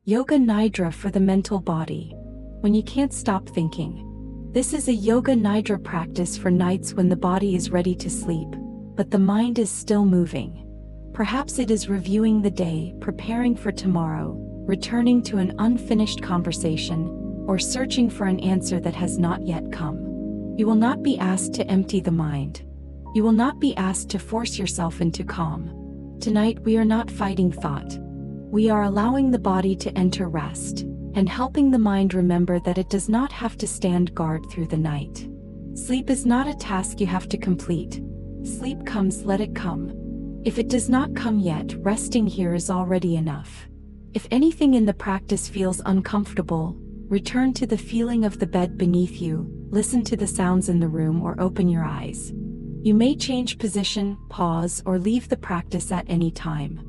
Yoga Nidra for the mental body. When you can't stop thinking. This is a Yoga Nidra practice for nights when the body is ready to sleep, but the mind is still moving. Perhaps it is reviewing the day, preparing for tomorrow, returning to an unfinished conversation, or searching for an answer that has not yet come. You will not be asked to empty the mind. You will not be asked to force yourself into calm. Tonight we are not fighting thought. We are allowing the body to enter rest, and helping the mind remember that it does not have to stand guard through the night. Sleep is not a task you have to complete. Sleep comes, let it come. If it does not come yet, resting here is already enough. If anything in the practice feels uncomfortable, return to the feeling of the bed beneath you, listen to the sounds in the room, or open your eyes. You may change position, pause, or leave the practice at any time.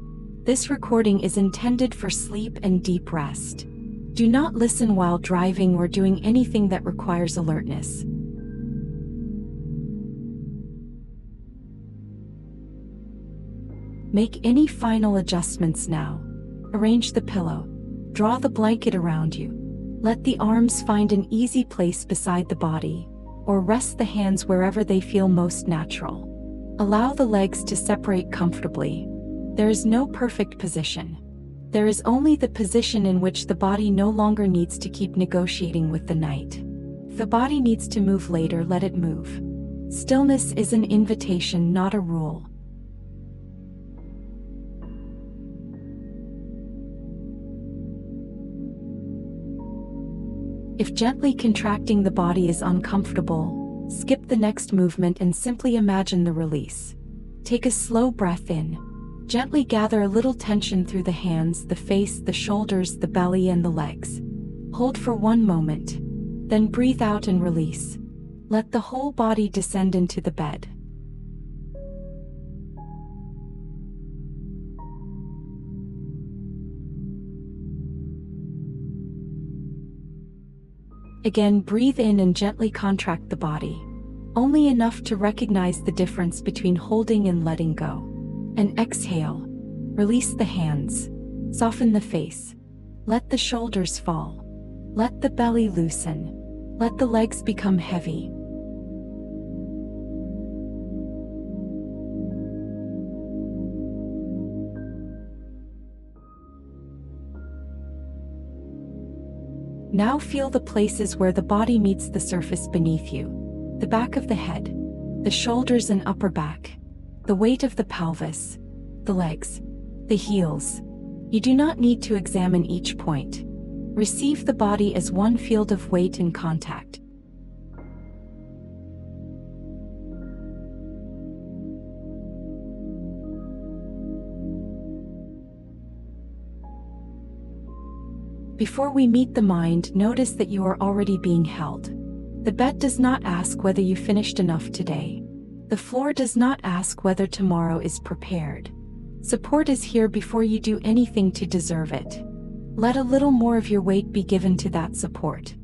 This recording is intended for sleep and deep rest. Do not listen while driving or doing anything that requires alertness. Make any final adjustments now. Arrange the pillow. Draw the blanket around you. Let the arms find an easy place beside the body, or rest the hands wherever they feel most natural. Allow the legs to separate comfortably. There is no perfect position. There is only the position in which the body no longer needs to keep negotiating with the night. If the body needs to move later, let it move. Stillness is an invitation, not a rule. If gently contracting the body is uncomfortable, skip the next movement and simply imagine the release. Take a slow breath in. Gently gather a little tension through the hands, the face, the shoulders, the belly, and the legs. Hold for 1 moment. Then breathe out and release. Let the whole body descend into the bed. Again, breathe in and gently contract the body. Only enough to recognize the difference between holding and letting go. And exhale. Release the hands. Soften the face. Let the shoulders fall. Let the belly loosen. Let the legs become heavy. Now feel the places where the body meets the surface beneath you. The back of the head, the shoulders and upper back, the weight of the pelvis, the legs, the heels. You do not need to examine each point. Receive the body as one field of weight and contact. Before we meet the mind, notice that you are already being held. The bed does not ask whether you finished enough today. The floor does not ask whether tomorrow is prepared. Support is here before you do anything to deserve it. Let a little more of your weight be given to that support.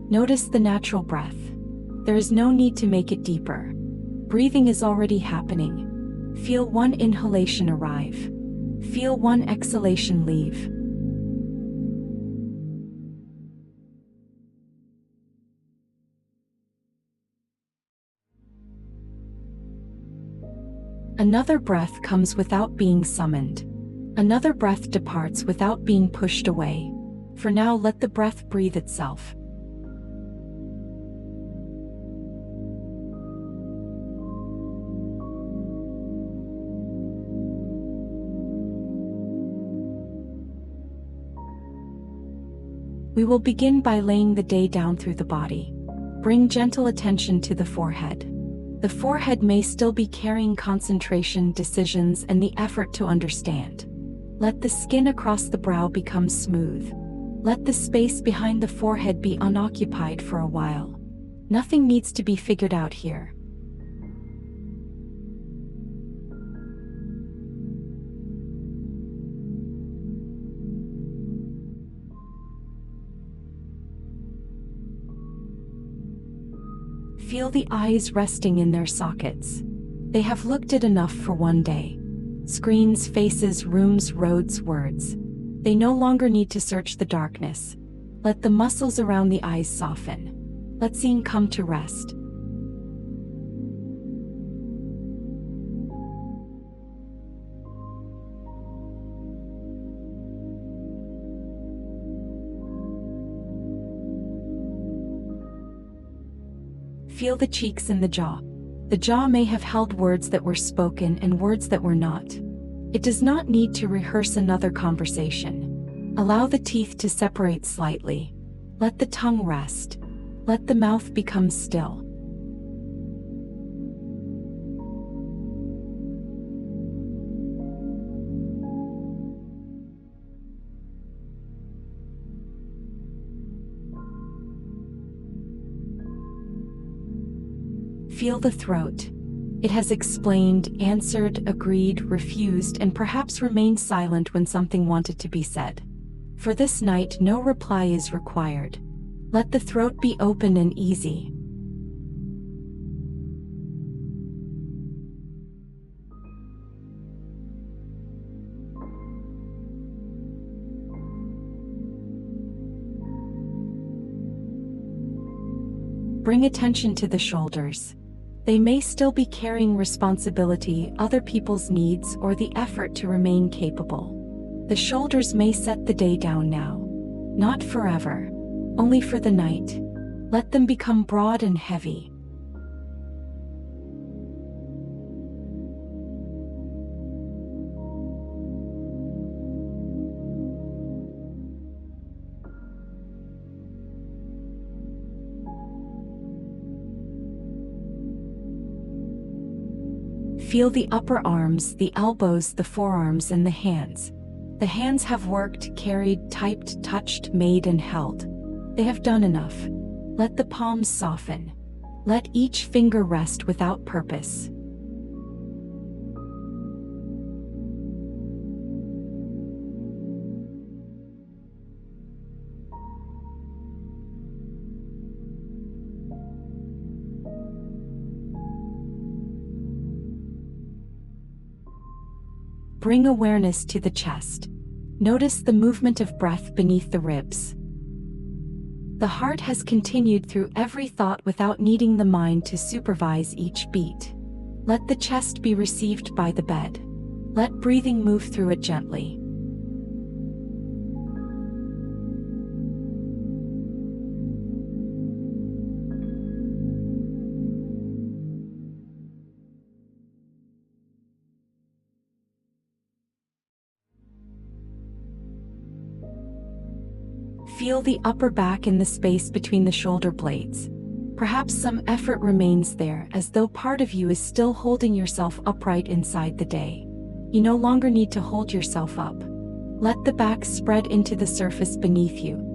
Notice the natural breath. There is no need to make it deeper. Breathing is already happening. Feel one inhalation arrive. Feel one exhalation leave. Another breath comes without being summoned. Another breath departs without being pushed away. For now, let the breath breathe itself. We will begin by laying the day down through the body. Bring gentle attention to the forehead. The forehead may still be carrying concentration, decisions, and the effort to understand. Let the skin across the brow become smooth. Let the space behind the forehead be unoccupied for a while. Nothing needs to be figured out here. Feel the eyes resting in their sockets. They have looked at enough for one day. Screens, faces, rooms, roads, words. They no longer need to search the darkness. Let the muscles around the eyes soften. Let seeing come to rest. Feel the cheeks and the jaw. The jaw may have held words that were spoken and words that were not. It does not need to rehearse another conversation. Allow the teeth to separate slightly. Let the tongue rest. Let the mouth become still. Feel the throat. It has explained, answered, agreed, refused, and perhaps remained silent when something wanted to be said. For this night, no reply is required. Let the throat be open and easy. Bring attention to the shoulders. They may still be carrying responsibility, other people's needs, or the effort to remain capable. The shoulders may set the day down now. Not forever. Only for the night. Let them become broad and heavy. Feel the upper arms, the elbows, the forearms, and the hands. The hands have worked, carried, typed, touched, made, and held. They have done enough. Let the palms soften. Let each finger rest without purpose. Bring awareness to the chest. Notice the movement of breath beneath the ribs. The heart has continued through every thought without needing the mind to supervise each beat. Let the chest be received by the bed. Let breathing move through it gently. Feel the upper back in the space between the shoulder blades. Perhaps some effort remains there, as though part of you is still holding yourself upright inside the day. You no longer need to hold yourself up. Let the back spread into the surface beneath you.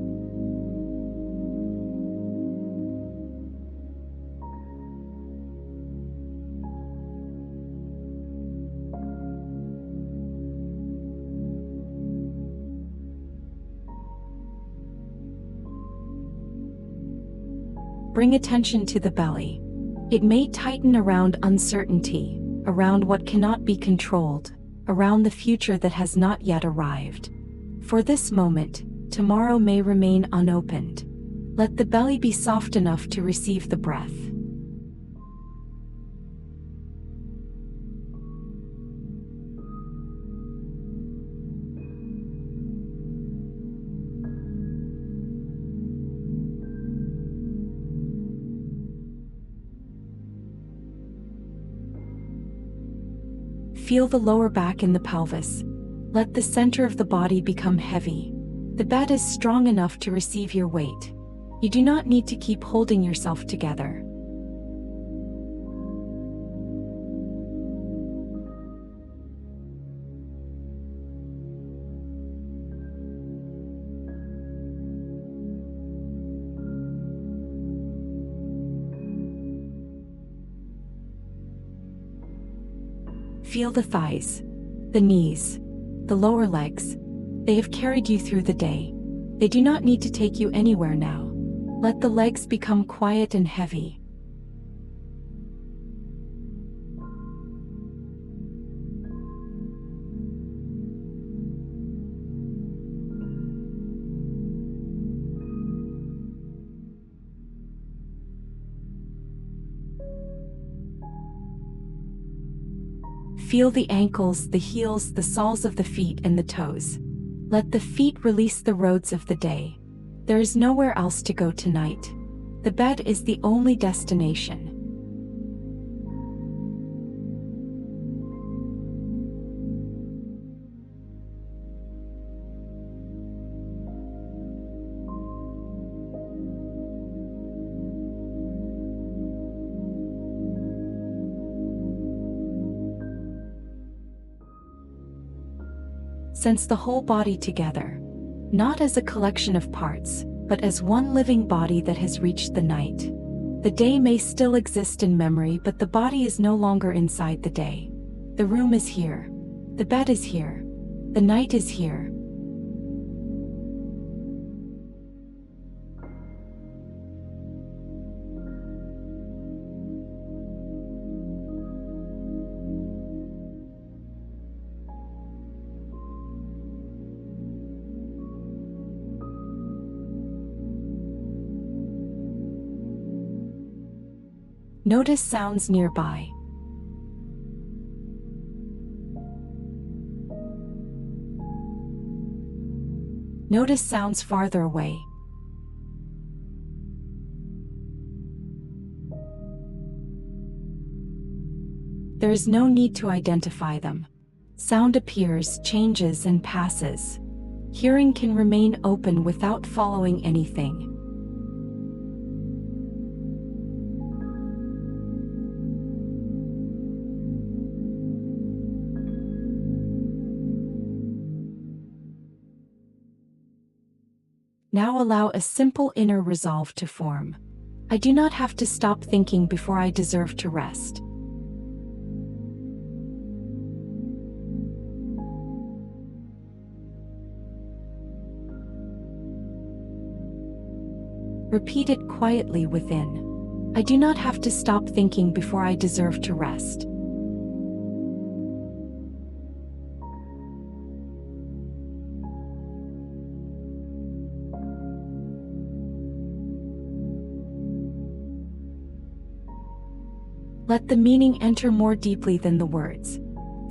Bring attention to the belly. It may tighten around uncertainty, around what cannot be controlled, around the future that has not yet arrived. For this moment, tomorrow may remain unopened. Let the belly be soft enough to receive the breath. Feel the lower back in the pelvis. Let the center of the body become heavy. The bed is strong enough to receive your weight. You do not need to keep holding yourself together. Feel the thighs, the knees, the lower legs. They have carried you through the day. They do not need to take you anywhere now. Let the legs become quiet and heavy. Feel the ankles, the heels, the soles of the feet and the toes. Let the feet release the roads of the day. There is nowhere else to go tonight. The bed is the only destination. Sense the whole body together, not as a collection of parts, but as one living body that has reached the night. The day may still exist in memory, but the body is no longer inside the day. The room is here. The bed is here. The night is here. Notice sounds nearby. Notice sounds farther away. There is no need to identify them. Sound appears, changes, and passes. Hearing can remain open without following anything. Now allow a simple inner resolve to form. I do not have to stop thinking before I deserve to rest. Repeat it quietly within. I do not have to stop thinking before I deserve to rest. Let the meaning enter more deeply than the words.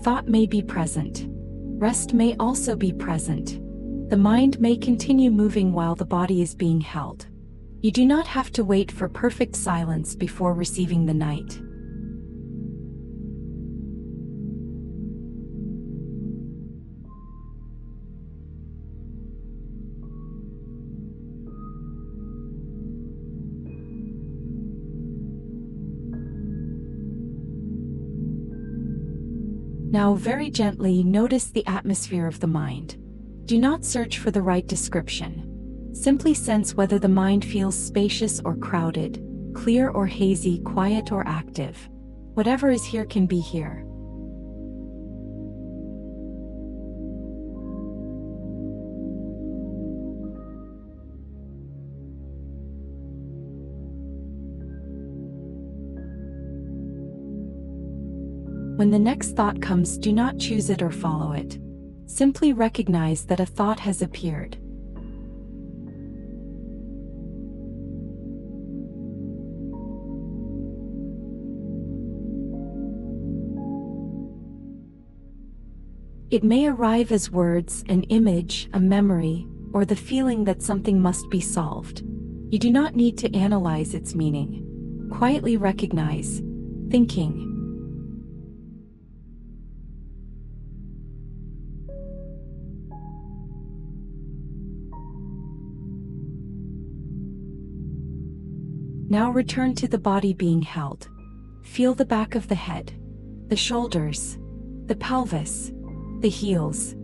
Thought may be present. Rest may also be present. The mind may continue moving while the body is being held. You do not have to wait for perfect silence before receiving the night. Now very gently notice the atmosphere of the mind. Do not search for the right description. Simply sense whether the mind feels spacious or crowded, clear or hazy, quiet or active. Whatever is here can be here. When the next thought comes, do not choose it or follow it. Simply recognize that a thought has appeared. It may arrive as words, an image, a memory, or the feeling that something must be solved. You do not need to analyze its meaning. Quietly recognize. Thinking. Now return to the body being held. Feel the back of the head, the shoulders, the pelvis, the heels.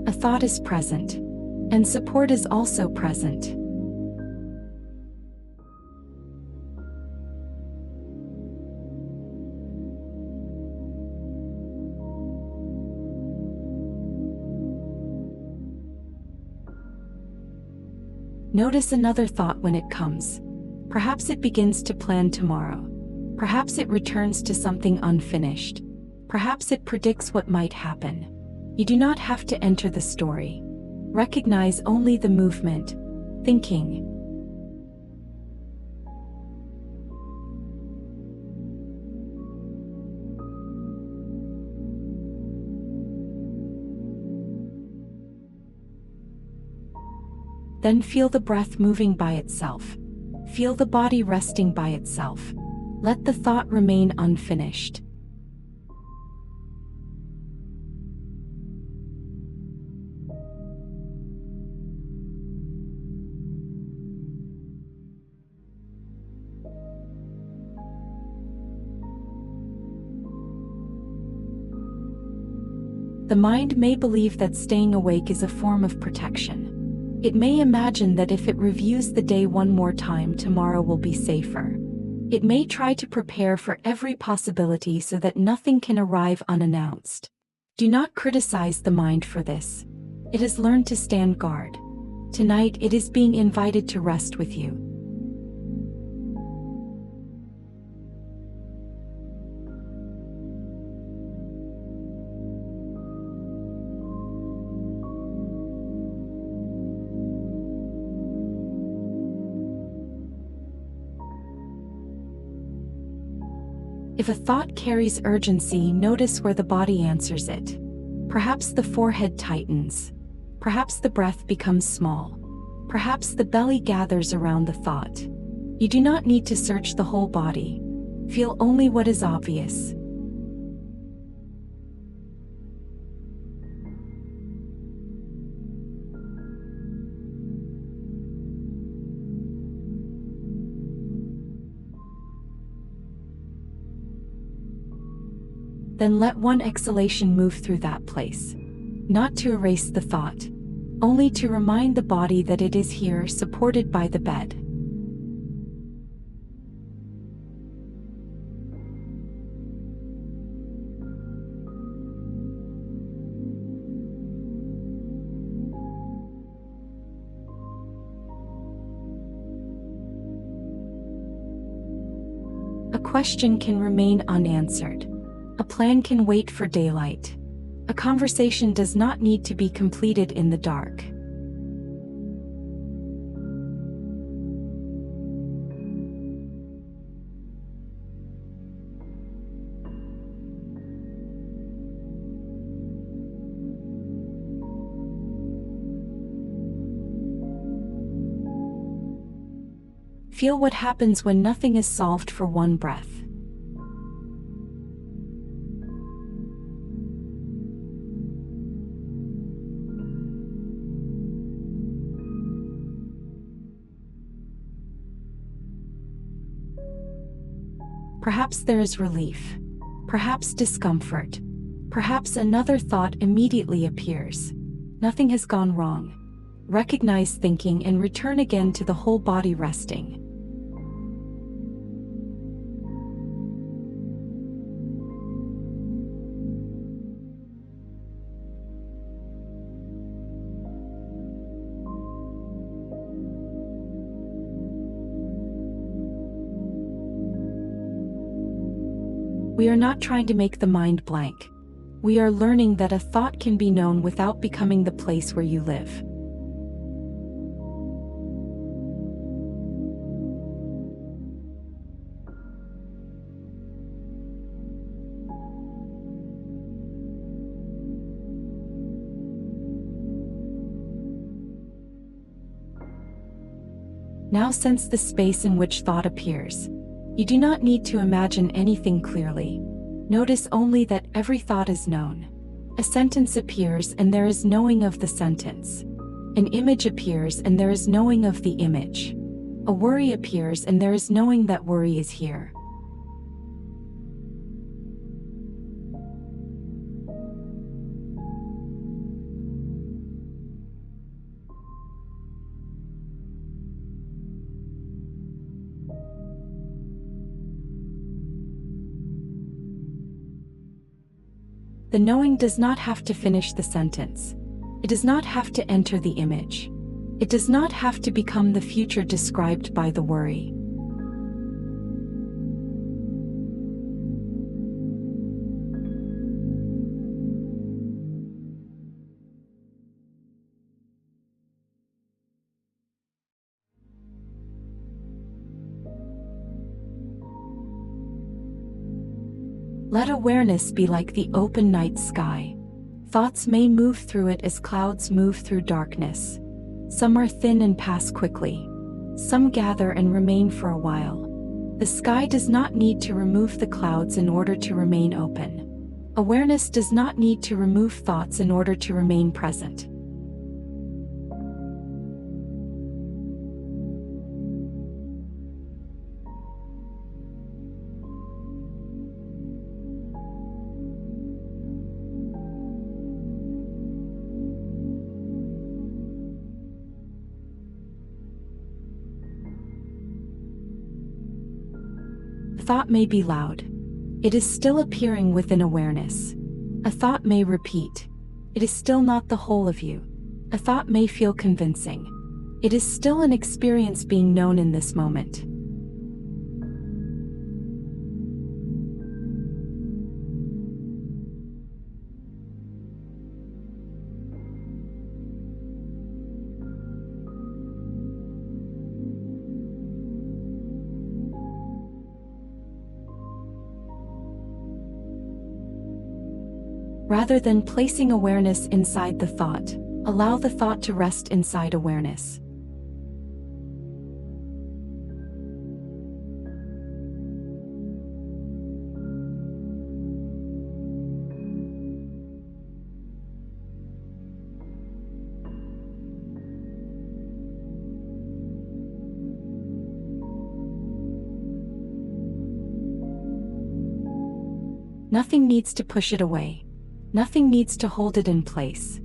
A thought is present, and support is also present. Notice another thought when it comes. Perhaps it begins to plan tomorrow. Perhaps it returns to something unfinished. Perhaps it predicts what might happen. You do not have to enter the story. Recognize only the movement, thinking. Then feel the breath moving by itself. Feel the body resting by itself. Let the thought remain unfinished. The mind may believe that staying awake is a form of protection. It may imagine that if it reviews the day one more time, tomorrow will be safer. It may try to prepare for every possibility so that nothing can arrive unannounced. Do not criticize the mind for this. It has learned to stand guard. Tonight it is being invited to rest with you. If a thought carries urgency, notice where the body answers it. Perhaps the forehead tightens. Perhaps the breath becomes small. Perhaps the belly gathers around the thought. You do not need to search the whole body. Feel only what is obvious. Then let one exhalation move through that place. Not to erase the thought, only to remind the body that it is here, supported by the bed. A question can remain unanswered. A plan can wait for daylight. A conversation does not need to be completed in the dark. Feel what happens when nothing is solved for one breath. Perhaps there is relief. Perhaps discomfort. Perhaps another thought immediately appears. Nothing has gone wrong. Recognize thinking and return again to the whole body resting. We are not trying to make the mind blank. We are learning that a thought can be known without becoming the place where you live. Now sense the space in which thought appears. You do not need to imagine anything clearly. Notice only that every thought is known. A sentence appears and there is knowing of the sentence. An image appears and there is knowing of the image. A worry appears and there is knowing that worry is here. The knowing does not have to finish the sentence. It does not have to enter the image. It does not have to become the future described by the worry. Let awareness be like the open night sky. Thoughts may move through it as clouds move through darkness. Some are thin and pass quickly. Some gather and remain for a while. The sky does not need to remove the clouds in order to remain open. Awareness does not need to remove thoughts in order to remain present. A thought may be loud. It is still appearing within awareness. A thought may repeat. It is still not the whole of you. A thought may feel convincing. It is still an experience being known in this moment. Rather than placing awareness inside the thought, allow the thought to rest inside awareness. Nothing needs to push it away. Nothing needs to hold it in place.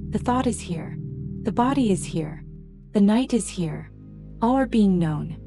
The thought is here. The body is here. The night is here. All are being known.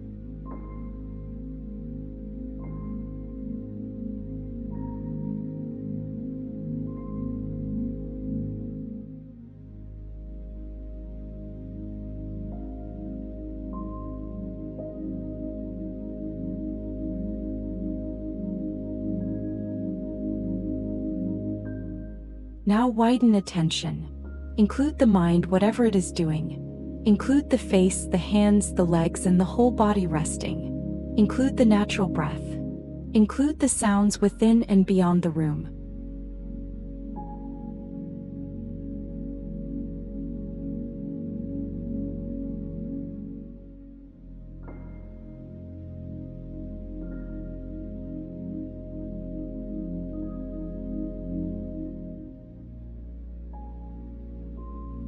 Now widen attention. Include the mind, whatever it is doing. Include the face, the hands, the legs, and the whole body resting. Include the natural breath. Include the sounds within and beyond the room.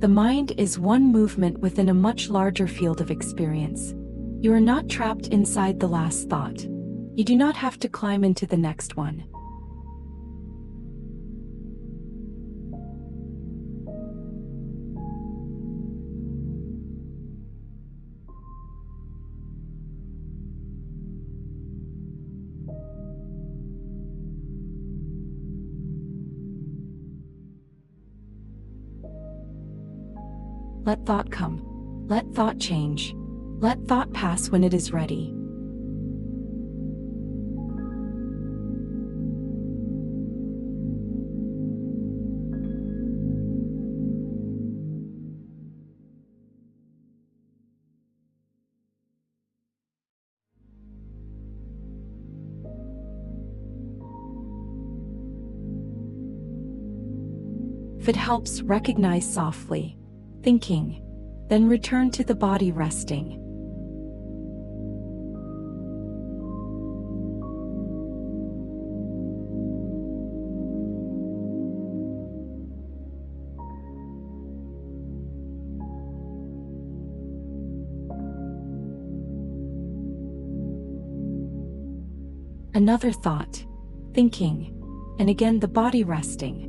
The mind is one movement within a much larger field of experience. You are not trapped inside the last thought. You do not have to climb into the next one. Let thought come. Let thought change. Let thought pass when it is ready. If it helps, recognize softly. Thinking, then return to the body resting. Another thought, thinking, and again the body resting.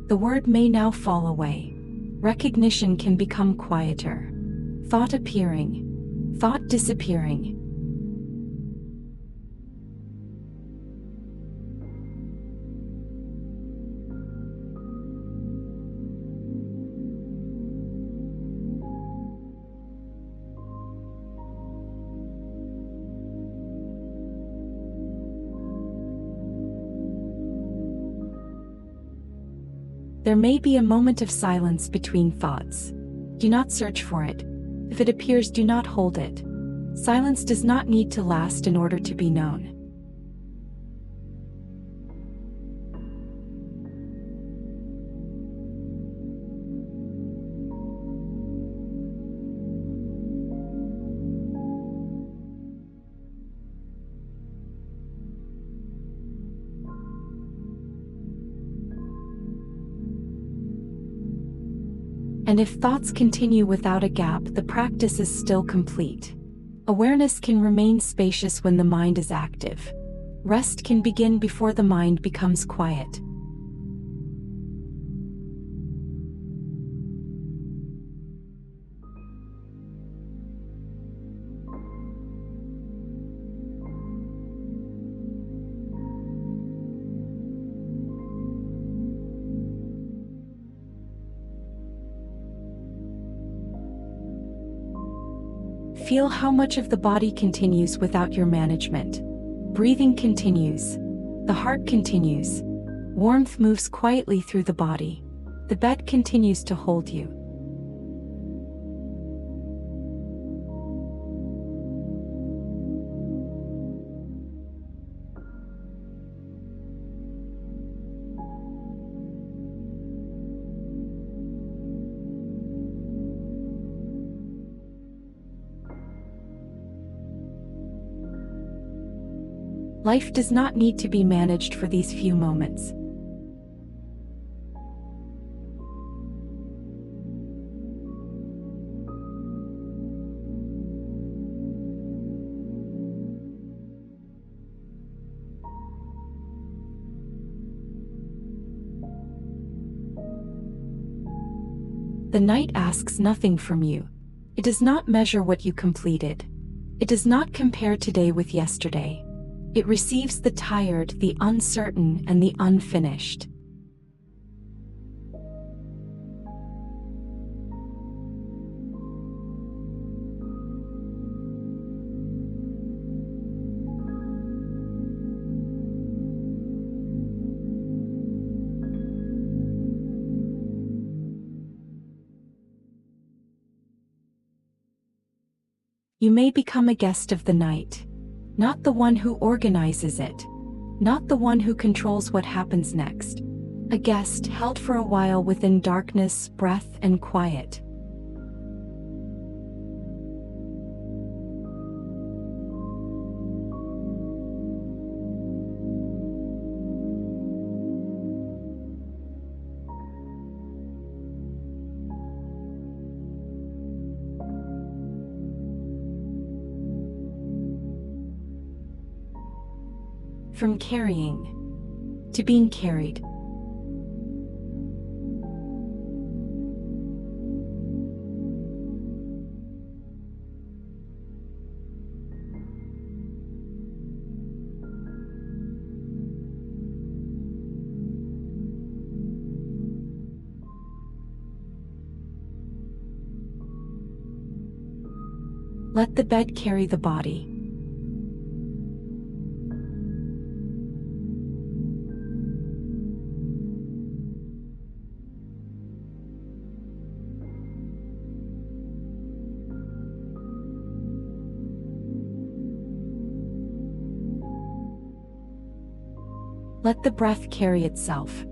The word may now fall away. Recognition can become quieter. Thought appearing. Thought disappearing. There may be a moment of silence between thoughts. Do not search for it. If it appears, do not hold it. Silence does not need to last in order to be known. And if thoughts continue without a gap, the practice is still complete. Awareness can remain spacious when the mind is active. Rest can begin before the mind becomes quiet. Feel how much of the body continues without your management. Breathing continues. The heart continues. Warmth moves quietly through the body. The bed continues to hold you. Life does not need to be managed for these few moments. The night asks nothing from you. It does not measure what you completed. It does not compare today with yesterday. It receives the tired, the uncertain, and the unfinished. You may become a guest of the night. Not the one who organizes it. Not the one who controls what happens next. A guest held for a while within darkness, breath, and quiet. From carrying to being carried. Let the bed carry the body. Let the breath carry itself.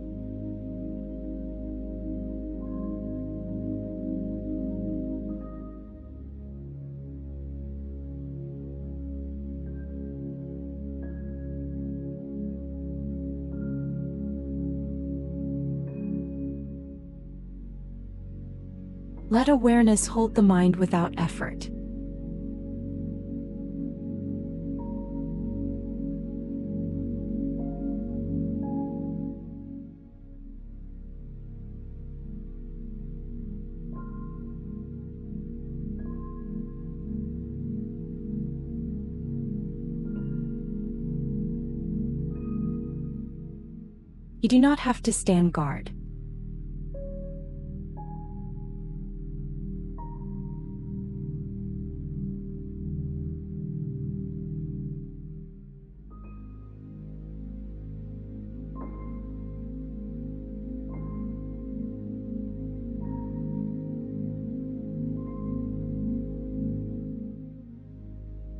Let awareness hold the mind without effort. You do not have to stand guard.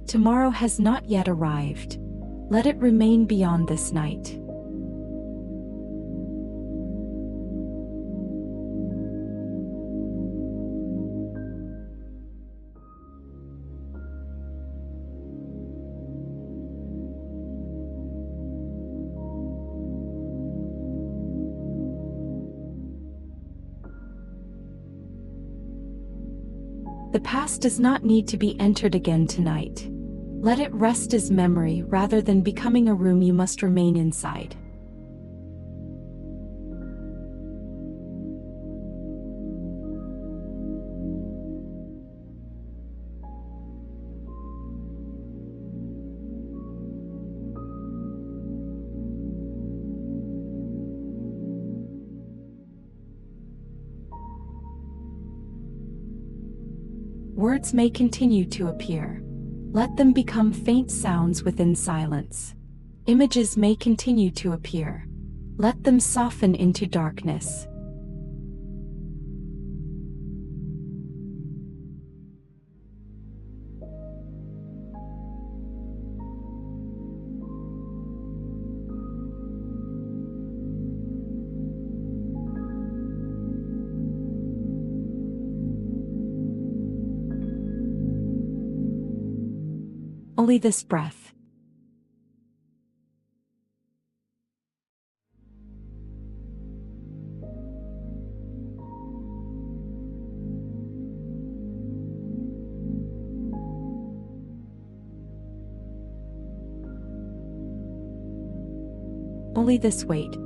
Tomorrow has not yet arrived. Let it remain beyond this night. The past does not need to be entered again tonight. Let it rest as memory rather than becoming a room you must remain inside. Words may continue to appear. Let them become faint sounds within silence. Images may continue to appear. Let them soften into darkness. Only this breath. Only this weight.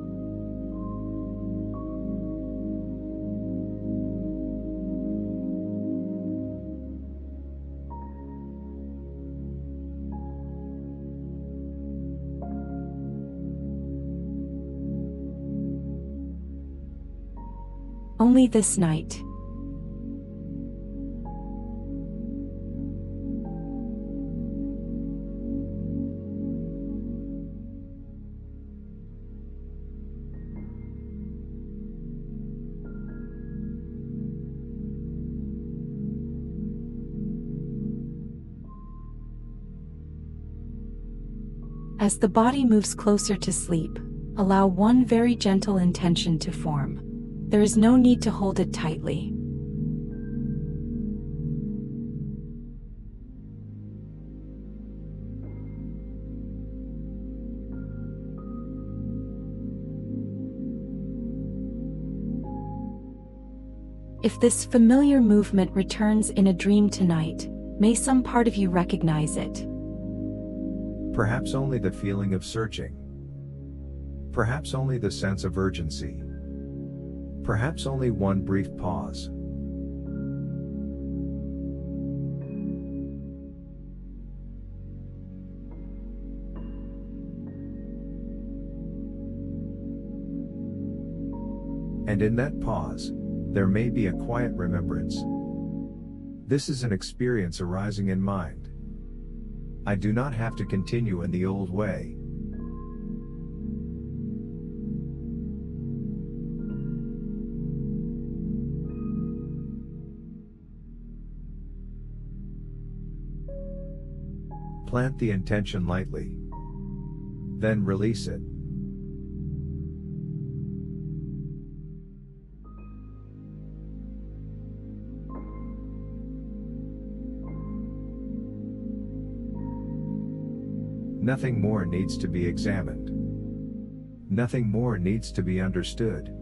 Only this night. As the body moves closer to sleep, allow one very gentle intention to form. There is no need to hold it tightly. If this familiar movement returns in a dream tonight, may some part of you recognize it. Perhaps only the feeling of searching. Perhaps only the sense of urgency. Perhaps only one brief pause. And in that pause, there may be a quiet remembrance. This is an experience arising in mind. I do not have to continue in the old way. Plant the intention lightly. Then release it. Nothing more needs to be examined. Nothing more needs to be understood.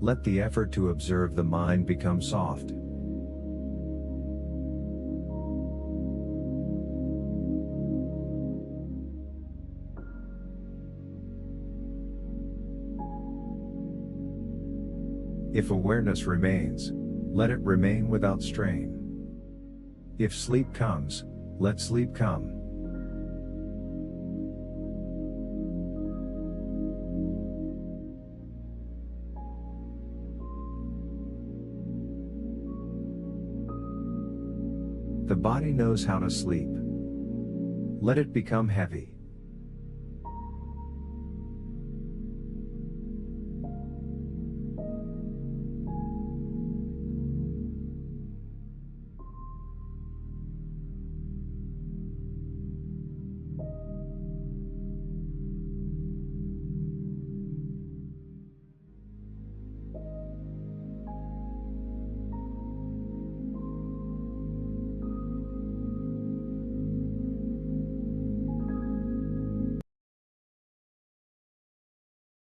Let the effort to observe the mind become soft. If awareness remains, let it remain without strain. If sleep comes, let sleep come. The body knows how to sleep. Let it become heavy.